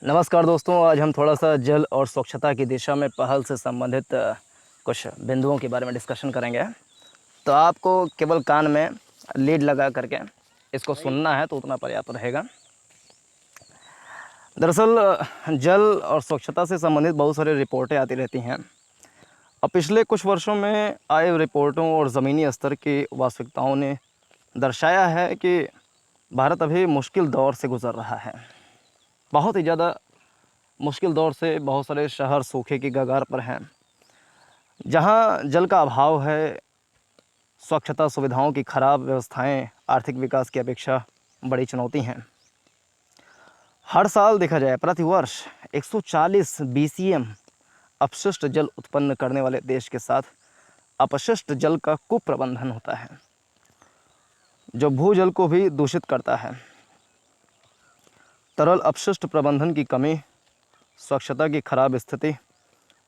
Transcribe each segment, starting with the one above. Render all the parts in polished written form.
नमस्कार दोस्तों, आज हम थोड़ा सा जल और स्वच्छता की दिशा में पहल से संबंधित कुछ बिंदुओं के बारे में डिस्कशन करेंगे। तो आपको केवल कान में लीड लगा करके इसको सुनना है तो उतना पर्याप्त रहेगा। दरअसल जल और स्वच्छता से संबंधित बहुत सारी रिपोर्टें आती रहती हैं और पिछले कुछ वर्षों में आए रिपोर्टों और ज़मीनी स्तर की वास्तविकताओं ने दर्शाया है कि भारत अभी मुश्किल दौर से गुज़र रहा है। बहुत ही ज़्यादा मुश्किल दौर से बहुत सारे शहर सूखे की कगार पर हैं। जहां जल का अभाव है, स्वच्छता सुविधाओं की खराब व्यवस्थाएं आर्थिक विकास की अपेक्षा बड़ी चुनौती हैं। हर साल देखा जाए प्रतिवर्ष 140 BCM अपशिष्ट जल उत्पन्न करने वाले देश के साथ अपशिष्ट जल का कुप्रबंधन होता है, जो भूजल को भी दूषित करता है। तरल अपशिष्ट प्रबंधन की कमी, स्वच्छता की खराब स्थिति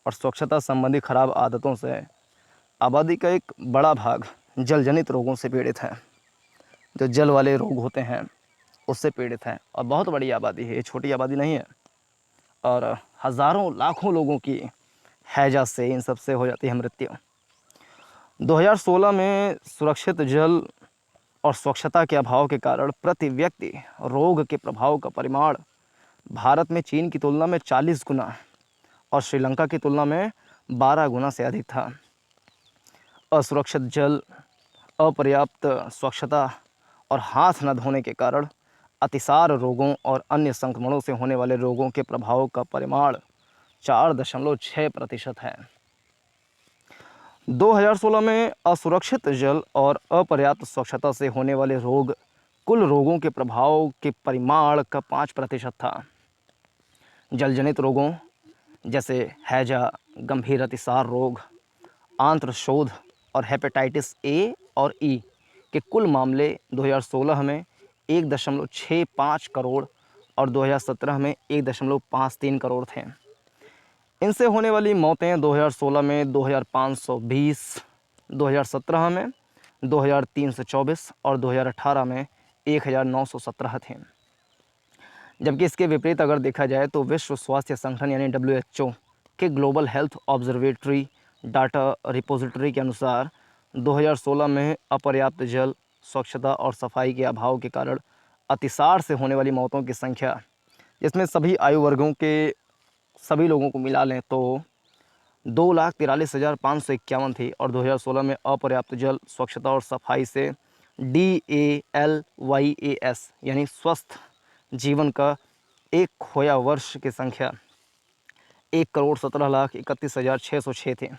और स्वच्छता संबंधी खराब आदतों से आबादी का एक बड़ा भाग जल जनित रोगों से पीड़ित है। जो जल वाले रोग होते हैं उससे पीड़ित है और बहुत बड़ी आबादी है, ये छोटी आबादी नहीं है। और हज़ारों लाखों लोगों की हैजा से, इन सब से हो जाती है मृत्यु। 2016 में सुरक्षित जल और स्वच्छता के अभाव के कारण प्रति व्यक्ति रोग के प्रभाव का परिमाण भारत में चीन की तुलना में 40 गुना और श्रीलंका की तुलना में 12 गुना से अधिक था। असुरक्षित जल, अपर्याप्त स्वच्छता और हाथ न धोने के कारण अतिसार रोगों और अन्य संक्रमणों से होने वाले रोगों के प्रभाव का परिमाण 4.6% है। 2016 में असुरक्षित जल और अपर्याप्त स्वच्छता से होने वाले रोग कुल रोगों के प्रभाव के परिमाण का 5% था। जलजनित रोगों जैसे हैजा, गंभीर अतिसार रोग, आंत्रशोथ और हेपेटाइटिस ए और ई के कुल मामले 2016 में 1.65 करोड़ और 2017 में 1.53 करोड़ थे। इनसे होने वाली मौतें 2016 में 2520, 2017 में 2324 और 2018 में 1917 थे। जबकि इसके विपरीत अगर देखा जाए तो विश्व स्वास्थ्य संगठन यानी WHO के global health observatory data repository के अनुसार 2016 में अपर्याप्त जल, स्वच्छता और सफाई के अभाव के कारण अतिसार से होने वाली मौतों की संख्या, जिसमें सभी आयु वर्गों के सभी लोगों को मिला लें तो 2,43,551 थी। और 2016 में अपर्याप्त जल, स्वच्छता और सफाई से DALYAS यानी स्वस्थ जीवन का एक खोया वर्ष की संख्या 1,17,31,606 थे।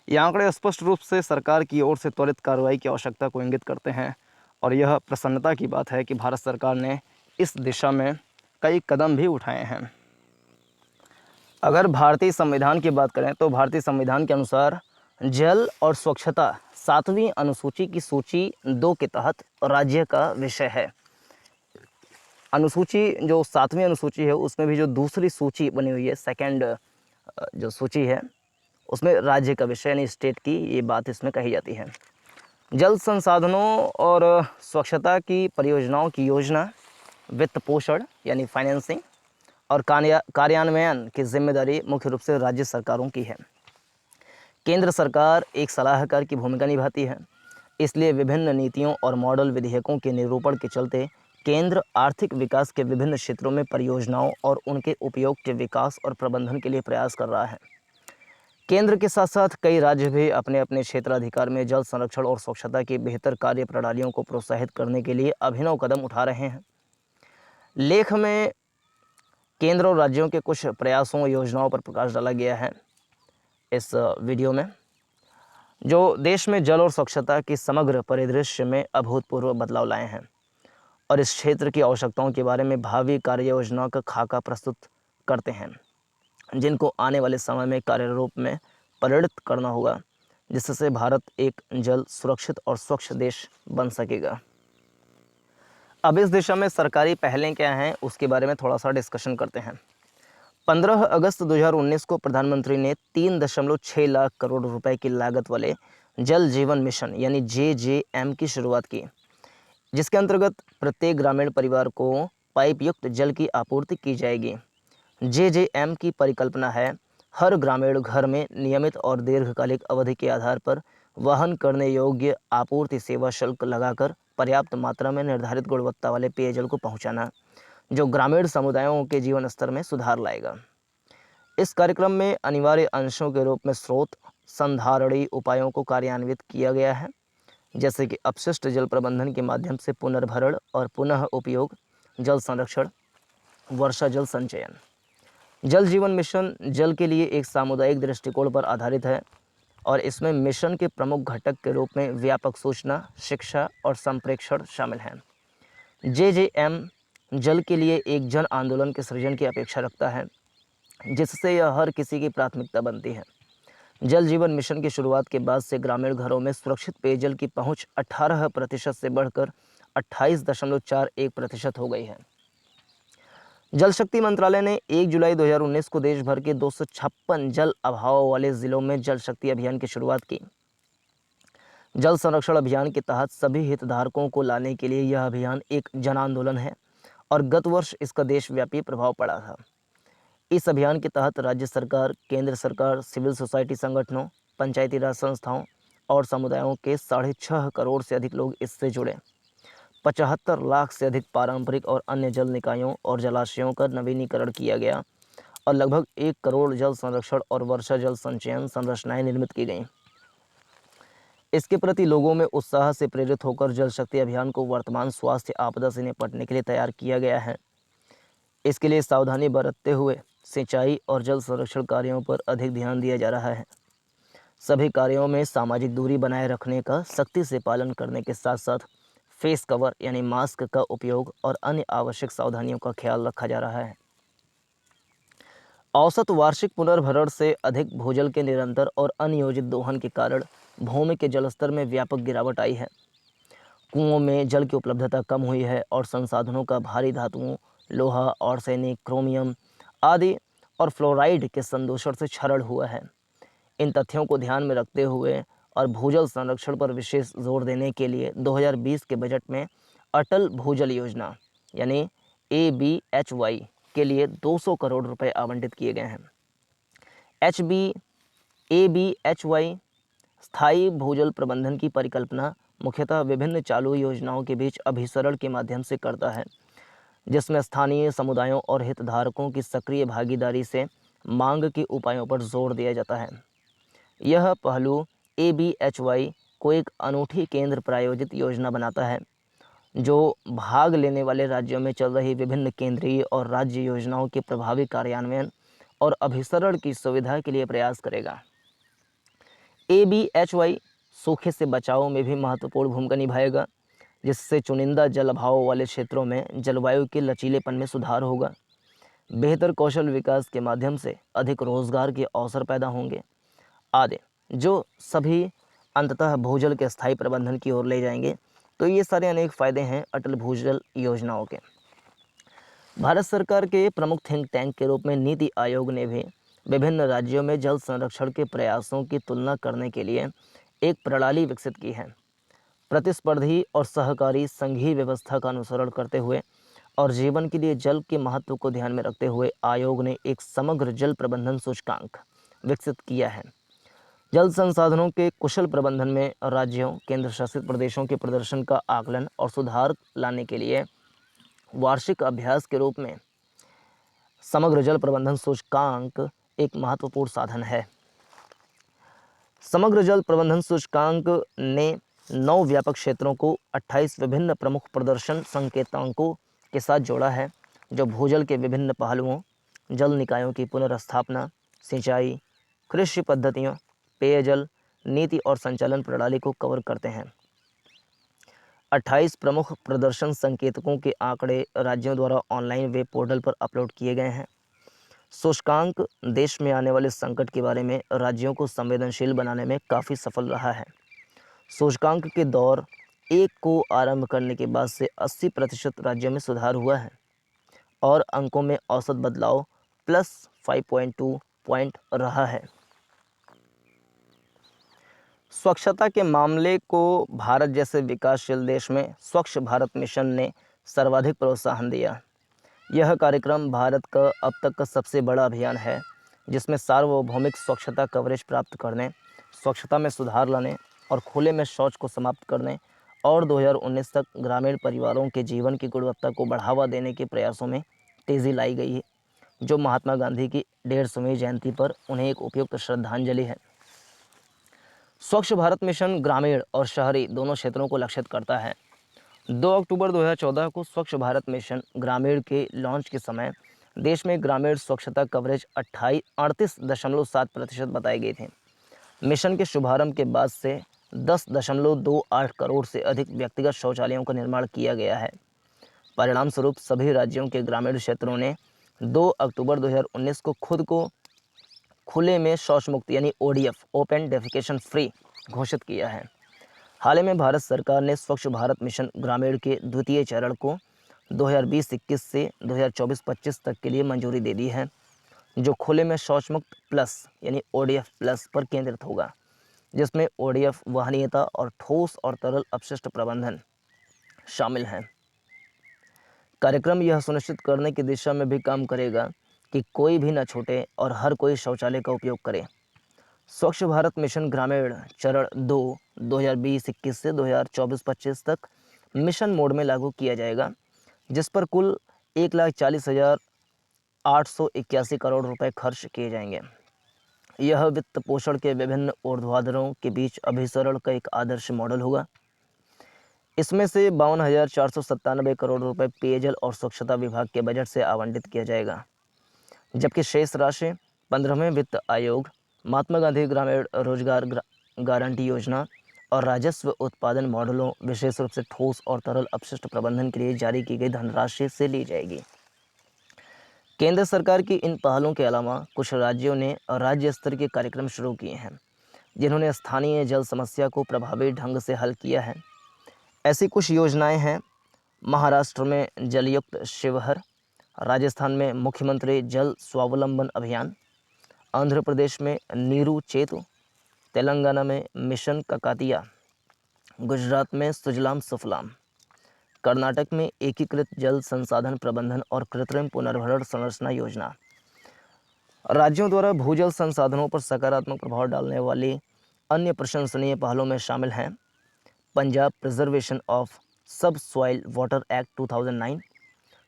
ये आंकड़े स्पष्ट रूप से सरकार की ओर से त्वरित कार्रवाई की आवश्यकता को इंगित करते हैं और यह प्रसन्नता की बात है कि भारत सरकार ने इस दिशा में कई कदम भी उठाए हैं। अगर भारतीय संविधान की बात करें तो भारतीय संविधान के अनुसार जल और स्वच्छता 7वीं अनुसूची की सूची 2 के तहत राज्य का विषय है। अनुसूची जो 7वीं अनुसूची है उसमें भी जो दूसरी सूची बनी हुई है, सेकंड जो सूची है, उसमें राज्य का विषय यानी स्टेट की ये बात इसमें कही जाती है। जल संसाधनों और स्वच्छता की परियोजनाओं की योजना, वित्त पोषण यानी फाइनेंसिंग और कार्यान्वयन की जिम्मेदारी मुख्य रूप से राज्य सरकारों की है। केंद्र सरकार एक सलाहकार की भूमिका निभाती है, इसलिए विभिन्न नीतियों और मॉडल विधेयकों के निरूपण के चलते केंद्र आर्थिक विकास के विभिन्न क्षेत्रों में परियोजनाओं और उनके उपयोग के विकास और प्रबंधन के लिए प्रयास कर रहा है। केंद्र के साथ साथ कई राज्य भी अपने अपने क्षेत्राधिकार में जल संरक्षण और स्वच्छता की बेहतर कार्य प्रणालियों को प्रोत्साहित करने के लिए अभिनव कदम उठा रहे हैं। लेख में केंद्र और राज्यों के कुछ प्रयासों और योजनाओं पर प्रकाश डाला गया है इस वीडियो में, जो देश में जल और स्वच्छता की समग्र परिदृश्य में अभूतपूर्व बदलाव लाए हैं और इस क्षेत्र की आवश्यकताओं के बारे में भावी कार्य योजना का खाका प्रस्तुत करते हैं, जिनको आने वाले समय में कार्यरूप में परिणत करना होगा, जिससे भारत एक जल सुरक्षित और स्वच्छ देश बन सकेगा। अब इस दिशा में सरकारी पहलें क्या हैं उसके बारे में थोड़ा सा डिस्कशन करते हैं। 15 अगस्त 2019 को प्रधानमंत्री ने 3.6 लाख करोड़ रुपए की लागत वाले जल जीवन मिशन यानी JJM की शुरुआत की, जिसके अंतर्गत प्रत्येक ग्रामीण परिवार को पाइप युक्त जल की आपूर्ति की जाएगी। JJM की परिकल्पना है हर ग्रामीण घर में नियमित और दीर्घकालिक अवधि के आधार पर वहन करने योग्य आपूर्ति सेवा शुल्क लगाकर पर्याप्त मात्रा में निर्धारित गुणवत्ता वाले पेयजल को पहुंचाना, जो ग्रामीण समुदायों के जीवन स्तर में सुधार लाएगा। इस कार्यक्रम में अनिवार्य अंशों के रूप में स्रोत संधारणीय उपायों को कार्यान्वित किया गया है, जैसे कि अपशिष्ट जल प्रबंधन के माध्यम से पुनर्भरण और पुनः उपयोग, जल संरक्षण, वर्षा जल संचयन। जल जीवन मिशन जल के लिए एक सामुदायिक दृष्टिकोण पर आधारित है और इसमें मिशन के प्रमुख घटक के रूप में व्यापक सूचना, शिक्षा और संप्रेषण शामिल हैं। JJM जल के लिए एक जन आंदोलन के सृजन की अपेक्षा रखता है, जिससे यह हर किसी की प्राथमिकता बनती है। जल जीवन मिशन की शुरुआत के बाद से ग्रामीण घरों में सुरक्षित पेयजल की पहुंच 18% से बढ़कर 28.41% हो गई है। जल शक्ति मंत्रालय ने 1 जुलाई 2019 को देश भर के 256 जल अभाव वाले जिलों में जल शक्ति अभियान की शुरुआत की। जल संरक्षण अभियान के तहत सभी हितधारकों को लाने के लिए यह अभियान एक जन आंदोलन है और गत वर्ष इसका देशव्यापी प्रभाव पड़ा था। इस अभियान के तहत राज्य सरकार, केंद्र सरकार, सिविल सोसाइटी संगठनों, पंचायती राज संस्थाओं और समुदायों के 6.5 करोड़ से अधिक लोग इससे जुड़े। 75 लाख से अधिक पारंपरिक और अन्य जल निकायों और जलाशयों का नवीनीकरण किया गया और लगभग 1 करोड़ जल संरक्षण और वर्षा जल संचयन संरचनाएं निर्मित की गईं। इसके प्रति लोगों में उत्साह से प्रेरित होकर जल शक्ति अभियान को वर्तमान स्वास्थ्य आपदा से निपटने के लिए तैयार किया गया है। इसके लिए सावधानी बरतते हुए सिंचाई और जल संरक्षण कार्यों पर अधिक ध्यान दिया जा रहा है। सभी कार्यों में सामाजिक दूरी बनाए रखने का सख्ती से पालन करने के साथ साथ फेस कवर यानी मास्क का उपयोग और अन्य आवश्यक सावधानियों का ख्याल रखा जा रहा है। औसत वार्षिक पुनर्भरण से अधिक भूजल के निरंतर और अनियोजित दोहन के कारण भूमि के जलस्तर में व्यापक गिरावट आई है। कुओं में जल की उपलब्धता कम हुई है और संसाधनों का भारी धातुओं, लोहा, आर्सेनिक, क्रोमियम आदि और फ्लोराइड के संदूषण से क्षरण हुआ है। इन तथ्यों को ध्यान में रखते हुए और भूजल संरक्षण पर विशेष जोर देने के लिए 2020 के बजट में अटल भूजल योजना यानी ABHY के लिए 200 करोड़ रुपए आवंटित किए गए हैं। ABHY स्थायी भूजल प्रबंधन की परिकल्पना मुख्यतः विभिन्न चालू योजनाओं के बीच अभिसरण के माध्यम से करता है, जिसमें स्थानीय समुदायों और हितधारकों की सक्रिय भागीदारी से मांग के उपायों पर जोर दिया जाता है। यह पहलू ABHY को एक अनूठी केंद्र प्रायोजित योजना बनाता है, जो भाग लेने वाले राज्यों में चल रही विभिन्न केंद्रीय और राज्य योजनाओं के प्रभावी कार्यान्वयन और अभिसरण की सुविधा के लिए प्रयास करेगा। ABHY सूखे से बचाव में भी महत्वपूर्ण भूमिका निभाएगा, जिससे चुनिंदा जल अभाव वाले क्षेत्रों में जलवायु के लचीलेपन में सुधार होगा। बेहतर कौशल विकास के माध्यम से अधिक रोजगार के अवसर पैदा होंगे आदि, जो सभी अंततः भूजल के स्थायी प्रबंधन की ओर ले जाएंगे। तो ये सारे अनेक फ़ायदे हैं अटल भूजल योजनाओं के। भारत सरकार के प्रमुख थिंक टैंक के रूप में नीति आयोग ने भी विभिन्न राज्यों में जल संरक्षण के प्रयासों की तुलना करने के लिए एक प्रणाली विकसित की है। प्रतिस्पर्धी और सहकारी संघीय व्यवस्था का अनुसरण करते हुए और जीवन के लिए जल के महत्व को ध्यान में रखते हुए आयोग ने एक समग्र जल प्रबंधन सूचकांक विकसित किया है। जल संसाधनों के कुशल प्रबंधन में राज्यों, केंद्र शासित प्रदेशों के प्रदर्शन का आकलन और सुधार लाने के लिए वार्षिक अभ्यास के रूप में समग्र जल प्रबंधन सूचकांक एक महत्वपूर्ण साधन है। समग्र जल प्रबंधन सूचकांक ने 9 व्यापक क्षेत्रों को 28 विभिन्न प्रमुख प्रदर्शन संकेतांकों के साथ जोड़ा है, जो भूजल के विभिन्न पहलुओं, जल निकायों की पुनर्स्थापना, सिंचाई, कृषि पद्धतियों, पेयजल नीति और संचालन प्रणाली को कवर करते हैं। 28 प्रमुख प्रदर्शन संकेतकों के आंकड़े राज्यों द्वारा ऑनलाइन वेब पोर्टल पर अपलोड किए गए हैं। सूचकांक देश में आने वाले संकट के बारे में राज्यों को संवेदनशील बनाने में काफ़ी सफल रहा है। सूचकांक के दौर 1 को आरंभ करने के बाद से 80% राज्यों में सुधार हुआ है और अंकों में औसत बदलाव +5.2 पॉइंट रहा है। स्वच्छता के मामले को भारत जैसे विकासशील देश में स्वच्छ भारत मिशन ने सर्वाधिक प्रोत्साहन दिया। यह कार्यक्रम भारत का अब तक का सबसे बड़ा अभियान है, जिसमें सार्वभौमिक स्वच्छता कवरेज प्राप्त करने, स्वच्छता में सुधार लाने और खुले में शौच को समाप्त करने और 2019 तक ग्रामीण परिवारों के जीवन की गुणवत्ता को बढ़ावा देने के प्रयासों में तेज़ी लाई गई है, जो महात्मा गांधी की 150वीं जयंती पर उन्हें एक उपयुक्त श्रद्धांजलि है। स्वच्छ भारत मिशन ग्रामीण और शहरी दोनों क्षेत्रों को लक्षित करता है। 2 अक्टूबर 2014 को स्वच्छ भारत मिशन ग्रामीण के लॉन्च के समय देश में ग्रामीण स्वच्छता कवरेज 38.7% बताए गए थे। मिशन के शुभारंभ के बाद से 10.28 करोड़ से अधिक व्यक्तिगत शौचालयों का निर्माण किया गया है। परिणाम स्वरूप सभी राज्यों के ग्रामीण क्षेत्रों ने 2 अक्टूबर 2019 को खुद को खुले में शौच मुक्त यानी ODF ओपन डेफिकेशन फ्री घोषित किया है। हाल ही में भारत सरकार ने स्वच्छ भारत मिशन ग्रामीण के द्वितीय चरण को 2020-21 से 2024-25 तक के लिए मंजूरी दे दी है, जो खुले में शौच मुक्त प्लस यानी ODF प्लस पर केंद्रित होगा, जिसमें ODF वहनीयता और ठोस और तरल अपशिष्ट प्रबंधन शामिल हैं। कार्यक्रम यह सुनिश्चित करने की दिशा में भी काम करेगा कि कोई भी न छूटे और हर कोई शौचालय का उपयोग करे। स्वच्छ भारत मिशन ग्रामीण चरण 2 2020-21 से 2024-25 तक मिशन मोड में लागू किया जाएगा, जिस पर कुल 1,40,881 करोड़ रुपए खर्च किए जाएंगे। यह वित्त पोषण के विभिन्न ऊर्ध्वाधरों के बीच अभिसरण का एक आदर्श मॉडल होगा। इसमें से 52,497 करोड़ रुपए पेयजल और स्वच्छता विभाग के बजट से आवंटित किया जाएगा, जबकि शेष राशि 15वें वित्त आयोग, महात्मा गांधी ग्रामीण रोजगार गारंटी योजना और राजस्व उत्पादन मॉडलों, विशेष रूप से ठोस और तरल अपशिष्ट प्रबंधन के लिए जारी की गई धनराशि से ली जाएगी। केंद्र सरकार की इन पहलों के अलावा कुछ राज्यों ने राज्य स्तर के कार्यक्रम शुरू किए हैं, जिन्होंने स्थानीय जल समस्या को प्रभावी ढंग से हल किया है। ऐसी कुछ योजनाएं हैं: महाराष्ट्र में जलयुक्त शिवहर, राजस्थान में मुख्यमंत्री जल स्वावलंबन अभियान, आंध्र प्रदेश में नीरू चेतु, तेलंगाना में मिशन काकातिया, गुजरात में सुजलाम सुफलाम, कर्नाटक में एकीकृत जल संसाधन प्रबंधन और कृत्रिम पुनर्भरण संरचना योजना। राज्यों द्वारा भूजल संसाधनों पर सकारात्मक प्रभाव डालने वाली अन्य प्रशंसनीय पहलों में शामिल हैं पंजाब प्रिजर्वेशन ऑफ सब सॉइल वाटर एक्ट 2009,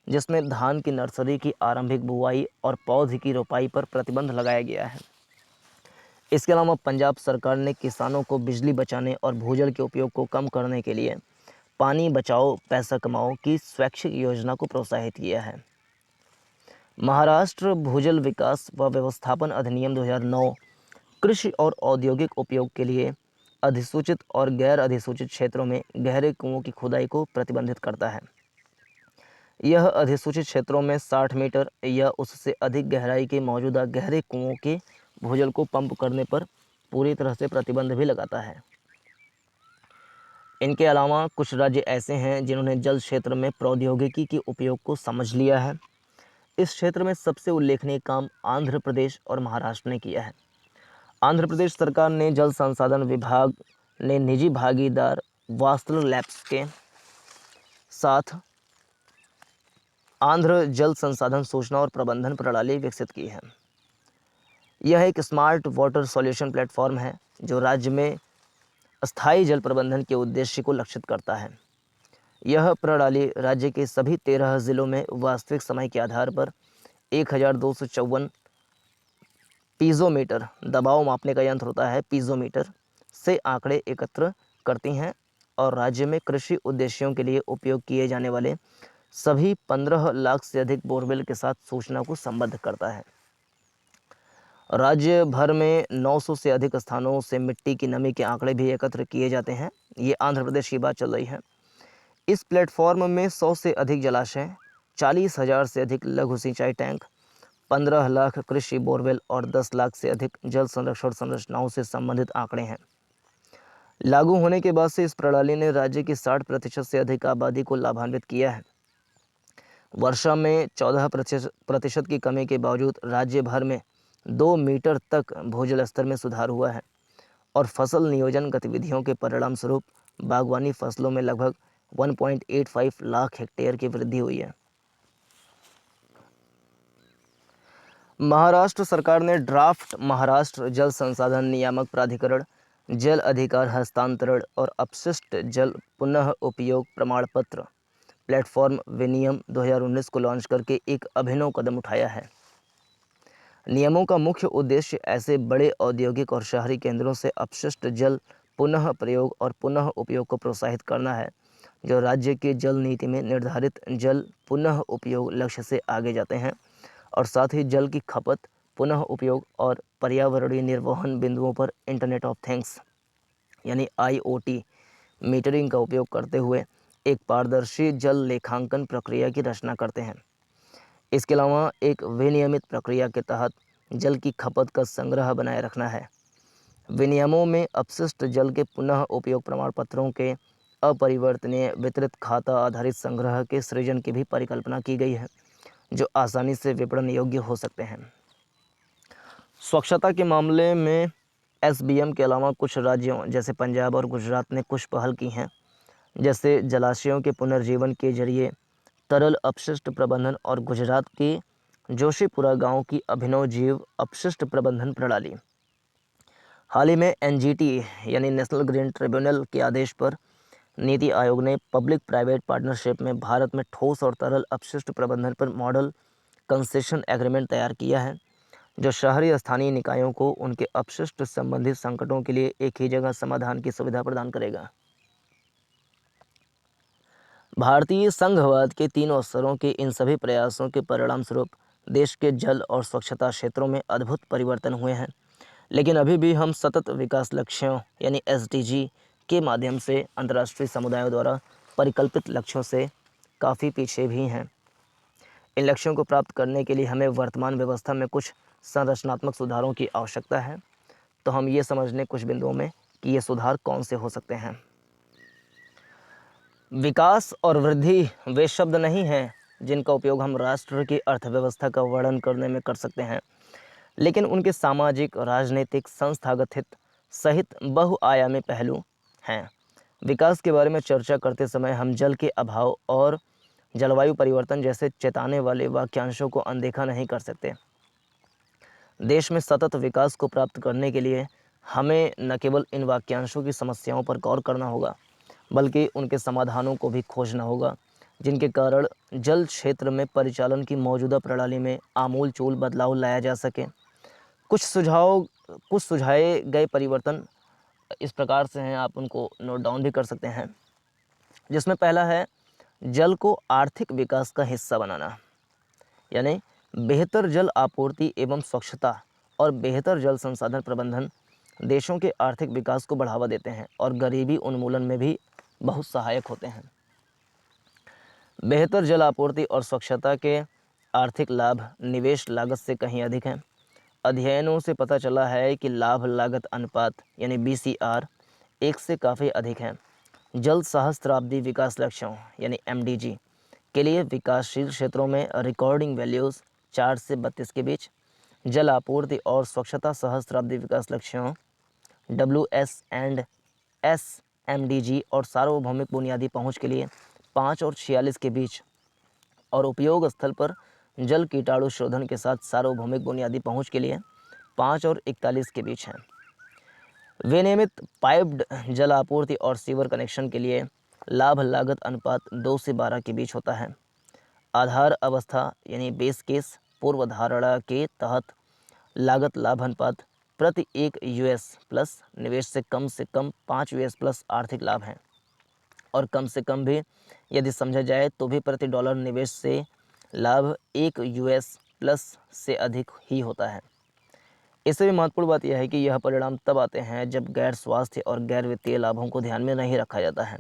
जिसमें धान की नर्सरी की आरंभिक बुआई और पौध की रोपाई पर प्रतिबंध लगाया गया है। इसके अलावा पंजाब सरकार ने किसानों को बिजली बचाने और भूजल के उपयोग को कम करने के लिए पानी बचाओ पैसा कमाओ की स्वैच्छिक योजना को प्रोत्साहित किया है। महाराष्ट्र भूजल विकास व व्यवस्थापन अधिनियम 2009 कृषि और औद्योगिक उपयोग के लिए अधिसूचित और गैर अधिसूचित क्षेत्रों में गहरे कुओं की खुदाई को प्रतिबंधित करता है। यह अधिसूचित क्षेत्रों में 60 मीटर या उससे अधिक गहराई के मौजूदा गहरे कुओं के भूजल को पंप करने पर पूरी तरह से प्रतिबंध भी लगाता है। इनके अलावा कुछ राज्य ऐसे हैं जिन्होंने जल क्षेत्र में प्रौद्योगिकी के उपयोग को समझ लिया है। इस क्षेत्र में सबसे उल्लेखनीय काम आंध्र प्रदेश और महाराष्ट्र ने किया है। आंध्र प्रदेश सरकार ने जल संसाधन विभाग ने निजी भागीदार वास्तल लैब्स के साथ आंध्र जल संसाधन सूचना और प्रबंधन प्रणाली विकसित की है। यह एक स्मार्ट वाटर सॉल्यूशन प्लेटफॉर्म है जो राज्य में स्थायी जल प्रबंधन के उद्देश्य को लक्षित करता है। यह प्रणाली राज्य के सभी 13 जिलों में वास्तविक समय के आधार पर 1254 पीजोमीटर दबाव मापने का यंत्र होता है, पीजोमीटर से आंकड़े एकत्र करती हैं और राज्य में कृषि उद्देश्यों के लिए उपयोग किए जाने वाले सभी 15 लाख से अधिक बोरवेल के साथ सूचना को संबद्ध करता है। राज्य भर में 900 से अधिक स्थानों से मिट्टी की नमी के आंकड़े भी एकत्र किए जाते हैं। ये आंध्र प्रदेश की बात चल रही है। इस प्लेटफॉर्म में 100 से अधिक जलाशय, 40,000 से अधिक लघु सिंचाई टैंक, 15 लाख कृषि बोरवेल और 10 लाख से अधिक जल संरक्षण संरचनाओं से संबंधित आंकड़े हैं। लागू होने के बाद से इस प्रणाली ने राज्य की 60% से अधिक आबादी को लाभान्वित किया है। वर्षा में 14% की कमी के बावजूद राज्य भर में 2 मीटर तक भूजल स्तर में सुधार हुआ है और फसल नियोजन गतिविधियों के परिणाम स्वरूप बागवानी फसलों में लगभग 1.85 लाख हेक्टेयर की वृद्धि हुई है। महाराष्ट्र सरकार ने ड्राफ्ट महाराष्ट्र जल संसाधन नियामक प्राधिकरण जल अधिकार हस्तांतरण और अपशिष्ट जल पुनः उपयोग प्रमाण पत्र प्लेटफॉर्म विनियम 2019 को लॉन्च करके एक अभिनव कदम उठाया है। नियमों का मुख्य उद्देश्य ऐसे बड़े औद्योगिक और शहरी केंद्रों से अपशिष्ट जल पुनः प्रयोग और पुनः उपयोग को प्रोत्साहित करना है, जो राज्य की जल नीति में निर्धारित जल पुनः उपयोग लक्ष्य से आगे जाते हैं और साथ ही जल की खपत, पुनः उपयोग और पर्यावरणीय निर्वहन बिंदुओं पर इंटरनेट ऑफ थिंग्स यानी IoT मीटरिंग का उपयोग करते हुए एक पारदर्शी जल लेखांकन प्रक्रिया की रचना करते हैं। इसके अलावा एक विनियमित प्रक्रिया के तहत जल की खपत का संग्रह बनाए रखना है। विनियमों में अपशिष्ट जल के पुनः उपयोग प्रमाण पत्रों के अपरिवर्तनीय वितरित खाता आधारित संग्रह के सृजन की भी परिकल्पना की गई है, जो आसानी से विपणन योग्य हो सकते हैं। स्वच्छता के मामले में SBM के अलावा कुछ राज्यों जैसे पंजाब और गुजरात ने कुछ पहल की हैं, जैसे जलाशयों के पुनर्जीवन के जरिए तरल अपशिष्ट प्रबंधन और गुजरात के जोशीपुरा गांव की अभिनव जीव अपशिष्ट प्रबंधन प्रणाली। हाल ही में NGT यानी नेशनल ग्रीन ट्रिब्यूनल के आदेश पर नीति आयोग ने पब्लिक प्राइवेट पार्टनरशिप में भारत में ठोस और तरल अपशिष्ट प्रबंधन पर मॉडल कंसेशन एग्रीमेंट तैयार किया है, जो शहरी स्थानीय निकायों को उनके अपशिष्ट संबंधित संकटों के लिए एक ही जगह समाधान की सुविधा प्रदान करेगा। भारतीय संघवाद के तीनों स्तरों के इन सभी प्रयासों के परिणाम स्वरूप देश के जल और स्वच्छता क्षेत्रों में अद्भुत परिवर्तन हुए हैं, लेकिन अभी भी हम सतत विकास लक्ष्यों यानी SDG के माध्यम से अंतर्राष्ट्रीय समुदायों द्वारा परिकल्पित लक्ष्यों से काफ़ी पीछे भी हैं। इन लक्ष्यों को प्राप्त करने के लिए हमें वर्तमान व्यवस्था में कुछ संरचनात्मक सुधारों की आवश्यकता है। तो हम ये समझने कुछ बिंदुओं में कि ये सुधार कौन से हो सकते हैं। विकास और वृद्धि वे शब्द नहीं हैं जिनका उपयोग हम राष्ट्र की अर्थव्यवस्था का वर्णन करने में कर सकते हैं, लेकिन उनके सामाजिक, राजनीतिक, संस्थागत हित सहित बहुआयामी पहलू हैं। विकास के बारे में चर्चा करते समय हम जल के अभाव और जलवायु परिवर्तन जैसे चेताने वाले वाक्यांशों को अनदेखा नहीं कर सकते। देश में सतत विकास को प्राप्त करने के लिए हमें न केवल इन वाक्यांशों की समस्याओं पर गौर करना होगा, बल्कि उनके समाधानों को भी खोजना होगा, जिनके कारण जल क्षेत्र में परिचालन की मौजूदा प्रणाली में आमूल-चूल बदलाव लाया जा सके। कुछ सुझाए गए परिवर्तन इस प्रकार से हैं, आप उनको नोट डाउन भी कर सकते हैं, जिसमें पहला है जल को आर्थिक विकास का हिस्सा बनाना, यानी बेहतर जल आपूर्ति एवं स्वच्छता और बेहतर जल संसाधन प्रबंधन देशों के आर्थिक विकास को बढ़ावा देते हैं और गरीबी उन्मूलन में भी बहुत सहायक होते हैं। बेहतर जल आपूर्ति और स्वच्छता के आर्थिक लाभ निवेश लागत से कहीं अधिक हैं। अध्ययनों से पता चला है कि लाभ लागत अनुपात यानी BCR 1 से काफ़ी अधिक है। जल सहस्त्राब्दी विकास लक्ष्यों यानी MDG के लिए विकासशील क्षेत्रों में रिकॉर्डिंग वैल्यूज़ 4 से 32 के बीच, जल आपूर्ति और स्वच्छता सहस्त्राब्दी विकास लक्ष्यों WS&S MDG और सार्वभौमिक बुनियादी पहुंच के लिए 5 और 46 के बीच, और उपयोग स्थल पर जल कीटाणु शोधन के साथ सार्वभौमिक बुनियादी पहुंच के लिए 5 और 41 के बीच हैं। विनियमित पाइप्ड जल आपूर्ति और सीवर कनेक्शन के लिए लाभ लागत अनुपात 2 से 12 के बीच होता है। आधार अवस्था यानी बेस केस पूर्व धारणा के तहत लागत लाभ अनुपात प्रति एक US प्लस निवेश से कम 5 US प्लस आर्थिक लाभ हैं, और कम से कम भी यदि समझा जाए तो भी प्रति डॉलर निवेश से लाभ 1 US प्लस से अधिक ही होता है। इससे भी महत्वपूर्ण बात यह है कि यह परिणाम तब आते हैं जब गैर स्वास्थ्य और गैर वित्तीय लाभों को ध्यान में नहीं रखा जाता है।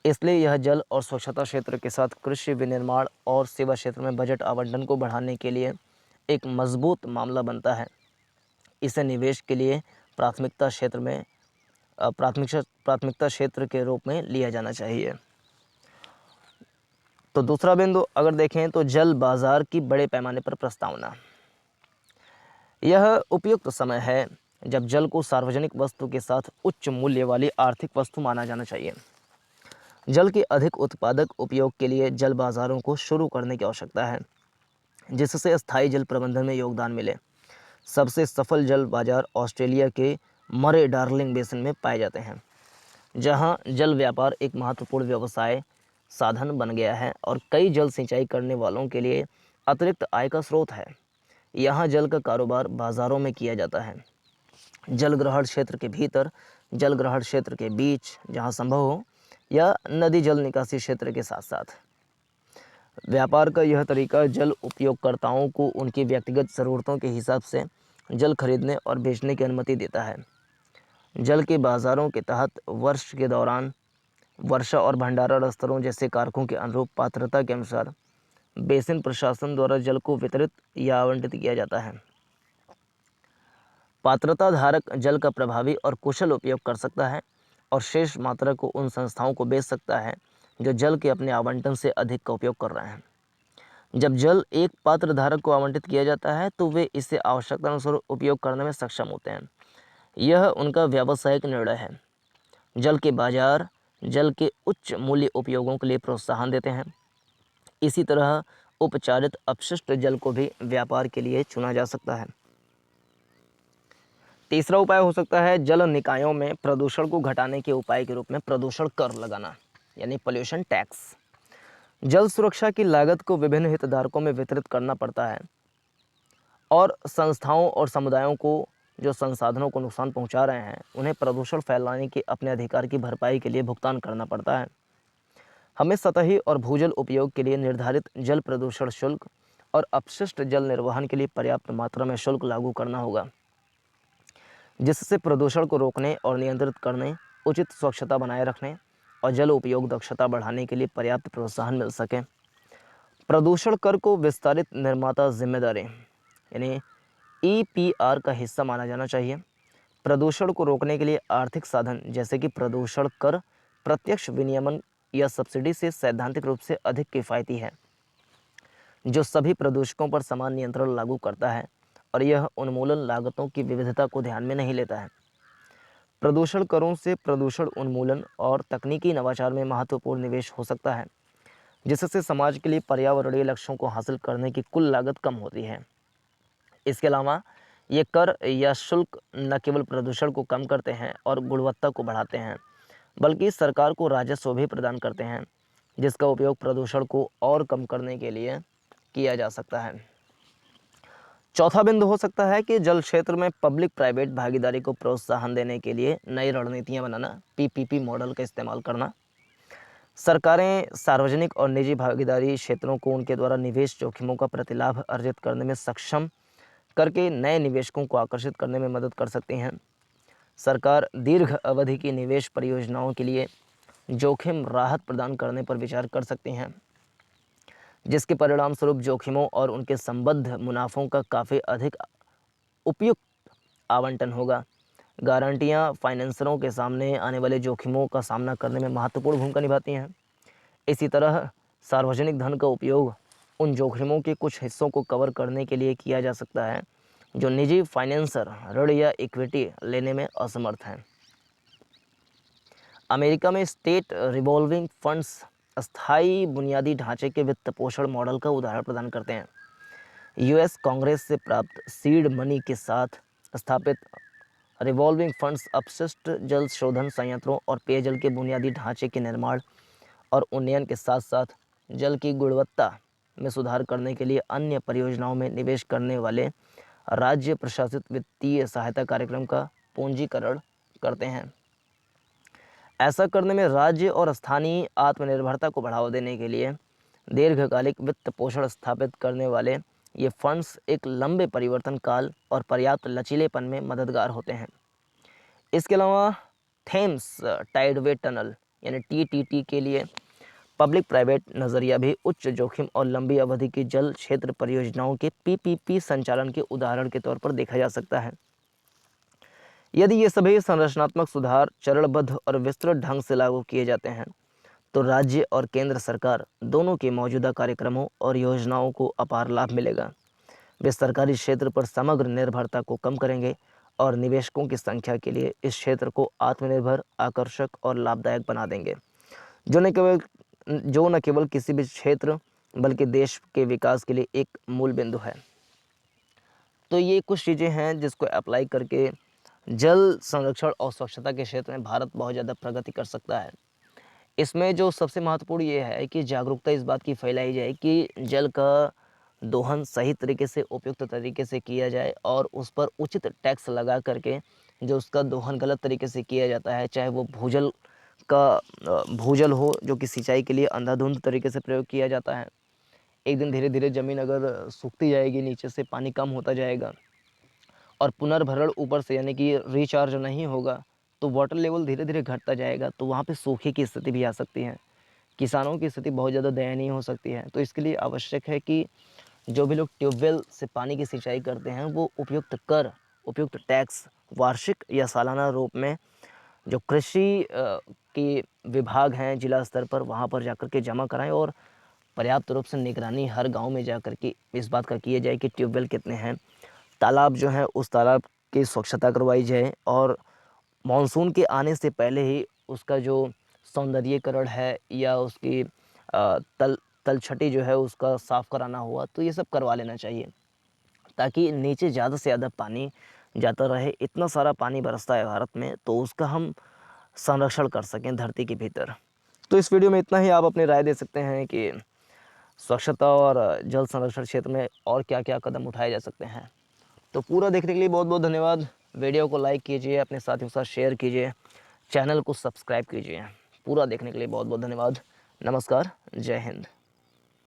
इसलिए यह जल और स्वच्छता क्षेत्र के साथ कृषि विनिर्माण और सेवा क्षेत्र में बजट आवंटन को बढ़ाने के लिए एक मजबूत मामला बनता है। इसे निवेश के लिए प्राथमिकता क्षेत्र के रूप में लिया जाना चाहिए। तो दूसरा बिंदु अगर देखें तो जल बाजार की बड़े पैमाने पर प्रस्तावना। यह उपयुक्त समय है जब जल को सार्वजनिक वस्तु के साथ उच्च मूल्य वाली आर्थिक वस्तु माना जाना चाहिए। जल के अधिक उत्पादक उपयोग के लिए जल बाजारों को शुरू करने की आवश्यकता है। जिससे स्थायी जल प्रबंधन में योगदान मिले। सबसे सफल जल बाजार ऑस्ट्रेलिया के मरे डार्लिंग बेसिन में पाए जाते हैं, जहां जल व्यापार एक महत्वपूर्ण व्यवसाय साधन बन गया है और कई जल सिंचाई करने वालों के लिए अतिरिक्त आय का स्रोत है। यहाँ जल का कारोबार बाज़ारों में किया जाता है, जल ग्रहण क्षेत्र के भीतर, जल ग्रहण क्षेत्र के बीच जहाँ संभव हो, या नदी जल निकासी क्षेत्र के साथ साथ। व्यापार का यह तरीका जल उपयोगकर्ताओं को उनकी व्यक्तिगत ज़रूरतों के हिसाब से जल खरीदने और बेचने की अनुमति देता है। जल के बाज़ारों के तहत वर्ष के दौरान वर्षा और भंडारण स्तरों जैसे कारकों के अनुरूप पात्रता के अनुसार बेसिन प्रशासन द्वारा जल को वितरित या आवंटित किया जाता है। पात्रता धारक जल का प्रभावी और कुशल उपयोग कर सकता है और शेष मात्रा को उन संस्थाओं को बेच सकता है जो जल के अपने आवंटन से अधिक का उपयोग कर रहे हैं। जब जल एक पात्र धारक को आवंटित किया जाता है तो वे इसे आवश्यकता अनुसार उपयोग करने में सक्षम होते हैं। यह उनका व्यावसायिक निर्णय है। जल के बाजार जल के उच्च मूल्य उपयोगों के लिए प्रोत्साहन देते हैं। इसी तरह उपचारित अपशिष्ट जल को भी व्यापार के लिए चुना जा सकता है। तीसरा उपाय हो सकता है जल निकायों में प्रदूषण को घटाने के उपाय के रूप में प्रदूषण कर लगाना, यानी पोल्यूशन टैक्स। जल सुरक्षा की लागत को विभिन्न हितधारकों में वितरित करना पड़ता है और संस्थाओं और समुदायों को जो संसाधनों को नुकसान पहुंचा रहे हैं उन्हें प्रदूषण फैलाने के अपने अधिकार की भरपाई के लिए भुगतान करना पड़ता है। हमें सतही और भूजल उपयोग के लिए निर्धारित जल प्रदूषण शुल्क और अपशिष्ट जल निर्वहन के लिए पर्याप्त मात्रा में शुल्क लागू करना होगा, जिससे प्रदूषण को रोकने और नियंत्रित करने, उचित स्वच्छता बनाए रखने और जल उपयोग दक्षता बढ़ाने के लिए पर्याप्त प्रोत्साहन मिल सके। प्रदूषण कर को विस्तारित निर्माता जिम्मेदारी यानी EPR का हिस्सा माना जाना चाहिए। प्रदूषण को रोकने के लिए आर्थिक साधन जैसे कि प्रदूषण कर प्रत्यक्ष विनियमन या सब्सिडी से सैद्धांतिक रूप से अधिक किफ़ायती है, जो सभी प्रदूषकों पर समान नियंत्रण लागू करता है और यह उन्मूलन लागतों की विविधता को ध्यान में नहीं लेता है। प्रदूषण करों से प्रदूषण उन्मूलन और तकनीकी नवाचार में महत्वपूर्ण निवेश हो सकता है, जिससे समाज के लिए पर्यावरणीय लक्ष्यों को हासिल करने की कुल लागत कम होती है। इसके अलावा ये कर या शुल्क न केवल प्रदूषण को कम करते हैं और गुणवत्ता को बढ़ाते हैं, बल्कि सरकार को राजस्व भी प्रदान करते हैं, जिसका उपयोग प्रदूषण को और कम करने के लिए किया जा सकता है। चौथा बिंदु हो सकता है कि जल क्षेत्र में पब्लिक प्राइवेट भागीदारी को प्रोत्साहन देने के लिए नई रणनीतियां बनाना, PPP मॉडल का इस्तेमाल करना। सरकारें सार्वजनिक और निजी भागीदारी क्षेत्रों को उनके द्वारा निवेश जोखिमों का प्रतिलाभ अर्जित करने में सक्षम करके नए निवेशकों को आकर्षित करने में मदद कर सकती हैं। सरकार दीर्घ अवधि की निवेश परियोजनाओं के लिए जोखिम राहत प्रदान करने पर विचार कर सकती हैं, जिसके परिणाम स्वरूप जोखिमों और उनके संबद्ध मुनाफों का काफ़ी अधिक उपयुक्त आवंटन होगा। गारंटियां फाइनेंसरों के सामने आने वाले जोखिमों का सामना करने में महत्वपूर्ण भूमिका निभाती हैं। इसी तरह सार्वजनिक धन का उपयोग उन जोखिमों के कुछ हिस्सों को कवर करने के लिए किया जा सकता है जो निजी फाइनेंसर ऋण या इक्विटी लेने में असमर्थ हैं। अमेरिका में स्टेट रिवॉल्विंग फंड्स अस्थायी बुनियादी ढांचे के वित्त पोषण मॉडल का उदाहरण प्रदान करते हैं। US कांग्रेस से प्राप्त सीड मनी के साथ स्थापित रिवॉल्विंग फंड्स अपशिष्ट जल शोधन संयंत्रों और पेयजल के बुनियादी ढांचे के निर्माण और उन्नयन के साथ साथ जल की गुणवत्ता में सुधार करने के लिए अन्य परियोजनाओं में निवेश करने वाले राज्य प्रशासित वित्तीय सहायता कार्यक्रम का पूंजीकरण करते हैं। ऐसा करने में राज्य और स्थानीय आत्मनिर्भरता को बढ़ावा देने के लिए दीर्घकालिक वित्त पोषण स्थापित करने वाले ये फंड्स एक लंबे परिवर्तन काल और पर्याप्त लचीलेपन में मददगार होते हैं। इसके अलावा थेम्स टाइडवे टनल यानी TTT के लिए पब्लिक प्राइवेट नज़रिया भी उच्च जोखिम और लंबी अवधि की जल क्षेत्र परियोजनाओं के PPP संचालन के उदाहरण के तौर पर देखा जा सकता है। यदि ये सभी संरचनात्मक सुधार चरणबद्ध और विस्तृत ढंग से लागू किए जाते हैं तो राज्य और केंद्र सरकार दोनों के मौजूदा कार्यक्रमों और योजनाओं को अपार लाभ मिलेगा। वे सरकारी क्षेत्र पर समग्र निर्भरता को कम करेंगे और निवेशकों की संख्या के लिए इस क्षेत्र को आत्मनिर्भर, आकर्षक और लाभदायक बना देंगे, जो न केवल किसी भी क्षेत्र बल्कि देश के विकास के लिए एक मूल बिंदु है। तो ये कुछ चीज़ें हैं जिसको अप्लाई करके जल संरक्षण और स्वच्छता के क्षेत्र में भारत बहुत ज़्यादा प्रगति कर सकता है। इसमें जो सबसे महत्वपूर्ण ये है कि जागरूकता इस बात की फैलाई जाए कि जल का दोहन सही तरीके से, उपयुक्त तरीके से किया जाए और उस पर उचित टैक्स लगा करके जो उसका दोहन गलत तरीके से किया जाता है, चाहे वो भूजल हो जो कि सिंचाई के लिए अंधाधुंध तरीके से प्रयोग किया जाता है। एक दिन धीरे-धीरे ज़मीन अगर सूखती जाएगी, नीचे से पानी कम होता जाएगा और पुनर्भरण ऊपर से यानी कि रिचार्ज नहीं होगा, तो वाटर लेवल धीरे-धीरे घटता जाएगा, तो वहाँ पे सूखे की स्थिति भी आ सकती है। किसानों की स्थिति बहुत ज़्यादा दयनीय हो सकती है। तो इसके लिए आवश्यक है कि जो भी लोग ट्यूबवेल से पानी की सिंचाई करते हैं, वो उपयुक्त कर, उपयुक्त टैक्स वार्षिक या सालाना रूप में जो कृषि की विभाग हैं जिला स्तर पर, वहाँ पर जाकर के जमा कराएँ और पर्याप्त रूप से निगरानी हर गाँव में जाकर के इस बात का किया जाए कि ट्यूबवेल कितने हैं। तालाब जो है उस तालाब की स्वच्छता करवाई जाए और मानसून के आने से पहले ही उसका जो सौंदर्यीकरण है या उसकी तलछटी जो है उसका साफ़ कराना हुआ, तो ये सब करवा लेना चाहिए ताकि नीचे ज़्यादा से ज़्यादा पानी जाता रहे। इतना सारा पानी बरसता है भारत में, तो उसका हम संरक्षण कर सकें धरती के भीतर। तो इस वीडियो में इतना ही। आप अपनी राय दे सकते हैं कि स्वच्छता और जल संरक्षण क्षेत्र में और क्या-क्या कदम उठाए जा सकते हैं। तो पूरा देखने के लिए बहुत-बहुत धन्यवाद। वीडियो को लाइक कीजिए, अपने साथियों के साथ शेयर कीजिए, चैनल को सब्सक्राइब कीजिए। पूरा देखने के लिए बहुत-बहुत धन्यवाद। नमस्कार, जय हिंद।